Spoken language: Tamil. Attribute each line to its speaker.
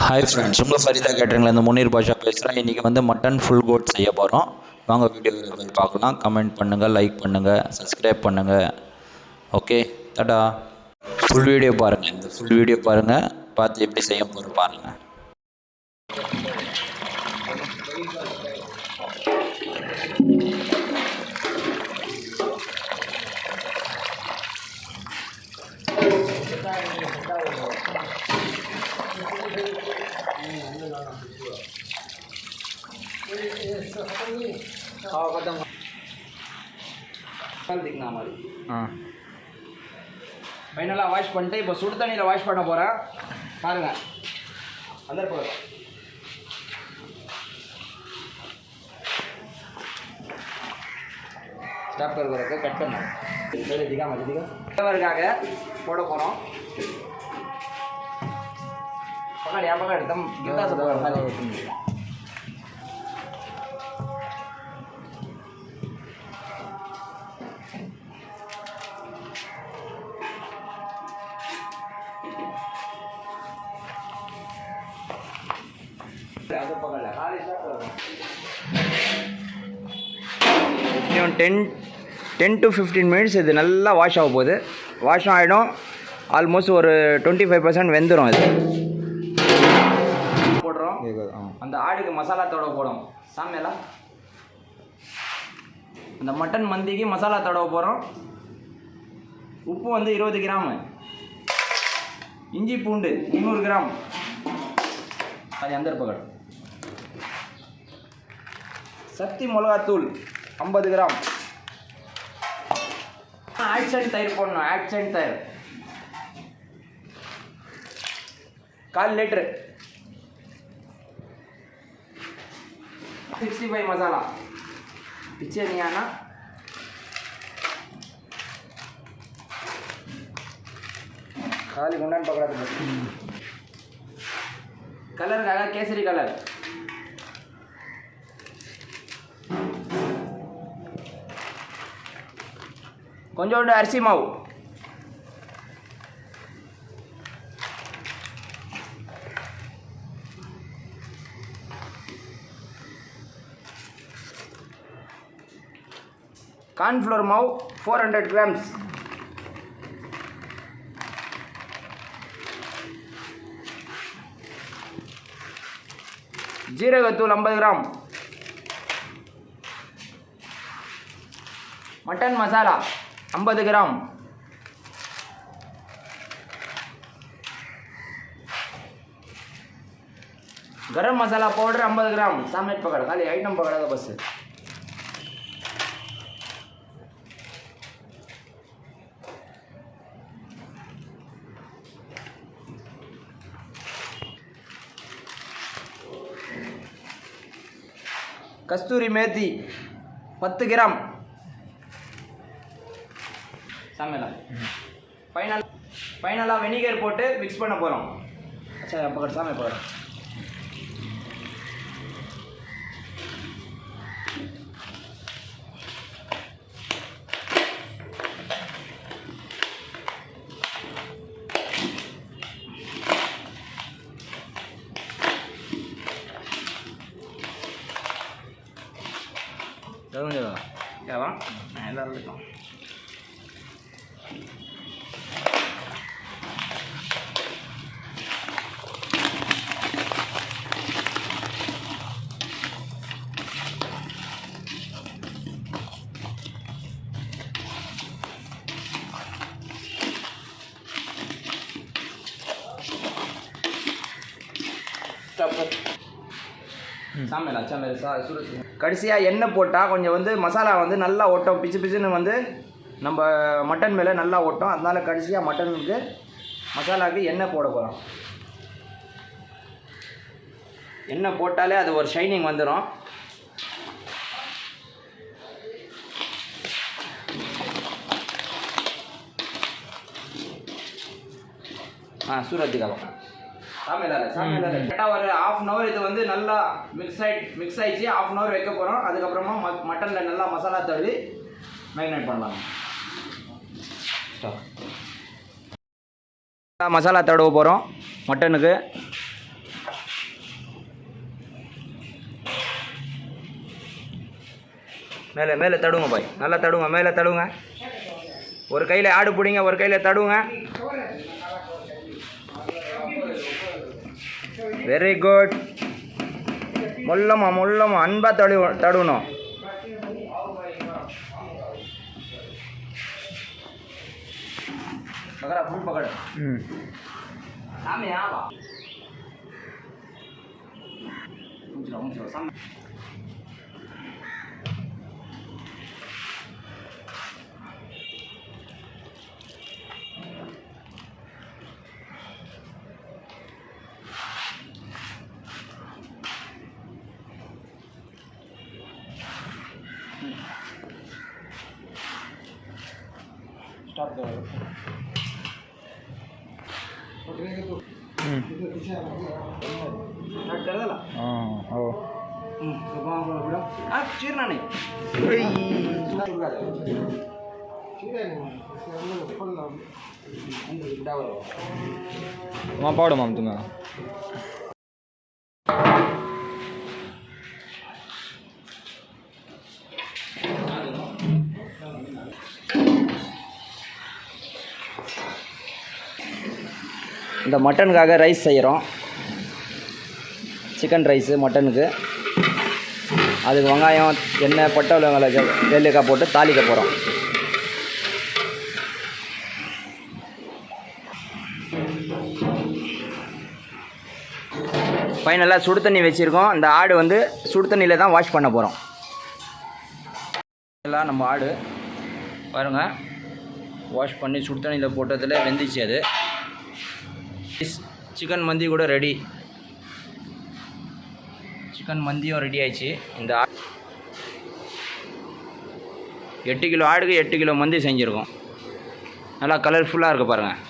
Speaker 1: ஹாய் ஃப்ரெண்ட்ஸ், உங்கள் ஃபரிதா கேட்டரிங்கில் இந்த முனீர் பாஷா பேசுகிறேன். இன்றைக்கி வந்து மட்டன் ஃபுல் கோட் செய்ய போகிறோம். வாங்க வீடியோவில் போய் பார்க்கலாம். கமெண்ட் பண்ணுங்கள், லைக் பண்ணுங்கள், சப்ஸ்கிரைப் பண்ணுங்கள். ஓகே, டாடா. ஃபுல் வீடியோ பாருங்கள். இந்த ஃபுல் வீடியோ பாருங்கள், பார்த்து எப்படி செய்ய போகிறோம் பாருங்கள்.
Speaker 2: ஃபைனலாக வாஷ் பண்ணிட்டு இப்போ சுடு தண்ணியில் வாஷ் பண்ண போகிறேன். பாருங்கள், अंदर पकड़ो. स्टॉप कर कट करना. दिखा मत दिखा वर्गाग फोड़ போறோம். पकड़ यहाँ पकड़ एकदम गिरता सब पकड़ खाली. இன்னும் 10 to 15 மினிட்ஸ் இது நல்லா வாஷ் ஆக போகுது. வாஷ் ஆகிடும். ஆல்மோஸ்ட் ஒரு 25% வெந்துடும். இது போடுறோம். அந்த ஆடுக்கு மசாலா தடவை போடும். சாமியெல்லாம் அந்த மட்டன் மந்திக்கு மசாலா தடவை போகிறோம். உப்பு வந்து 20 கிராம், இஞ்சி பூண்டு 300 கிராம், அது अंदर पकड़. சக்தி மிளகாத்தூள் 50 கிராம். ஆக்சென்ட் தயிர் போடணும். ஆக்சென்ட் தயிர் 1/4 लीटर. 65 मसाला पीछे नहीं आना. खाली गुंडन पकड़ा तो कलर का केसरी कलर. கொஞ்சோண்டு அரிசி மாவு, கார்ன்ஃப்ளவர் மாவு 400 கிராம்ஸ், ஜீரகத்தூள் 50 கிராம், மட்டன் மசாலா 50 கிராம், गरम मसाला पाउडर 50 ग्राम. सामने पकड़, खाली आइटम पकड़ा तो बस. कस्तूरी मेथी 10 ग्राम. सामेला फाइनला विनेगर போட்டு மிக்ஸ் பண்ண போறோம். अच्छा पकड़, सामे पकड़. जरूर जरूर क्या बा मैं डाल देता हूँ. சாமியில் அச்சா மேலே சுருட்டு. கடைசியாக எண்ணெய் போட்டால் கொஞ்சம் வந்து மசாலா வந்து நல்லா ஒட்டும். பிச்சு பிச்சுன்னு வந்து நம்ம மட்டன் மேலே நல்லா ஒட்டும். அதனால கடைசியாக மட்டனுக்கு மசாலாவுக்கு எண்ணெய் போட போகிறோம். எண்ணெய் போட்டாலே அது ஒரு ஷைனிங் வந்துடும். சூரத்துக்காக கரெக்டாக ஒரு 1/2 hour இது வந்து நல்லா மிக்ஸ் ஆகிடுச்சு. 1/2 hour வைக்க போகிறோம். அதுக்கப்புறமா மட்டனில் நல்லா மசாலா தடவி மேரினேட் பண்ணலாம். மசாலா தடவ போகிறோம் மட்டனுக்கு. மேலே மேலே தடுங்க பாய், நல்லா தடுங்க, மேலே தடுங்க. ஒரு கையில் ஆடு பிடிங்க, ஒரு கையில் தடுங்க. Very good. முள்ளமா அன்பாக தடுவணும். पकड़ा फुल पकड़ सामने आ बा ऊंच रहो सामने स्टॉप करो चीरना नहीं वहाँ पाड़ो माम तुम्हें இந்த மட்டனுக்காக ரைஸ் செய்கிறோம். சிக்கன் ரைஸு மட்டனுக்கு. அதுக்கு வெங்காயம், எண்ணெய், பட்டை, மிளகாய், ஏலக்காய் போட்டு தாளிக்க போகிறோம். ஃபைனலாக சுடு தண்ணி வச்சுருக்கோம். இந்த ஆடு வந்து சுடு தண்ணியில் தான் வாஷ் பண்ண போகிறோம். எல்லாம் நம்ம ஆடு பாருங்கள், வாஷ் பண்ணி சுடு தண்ணியில் போட்டதில் வெந்துச்சு. அது சிக்கன் மந்தி கூட ரெடி. சிக்கன் மந்தியும் ரெடி ஆயிடுச்சு. இந்த 8 கிலோ ஆடுக்கு 8 கிலோ மந்தி செஞ்சுருக்கோம். நல்லா கலர்ஃபுல்லாக இருக்குது பாருங்கள்.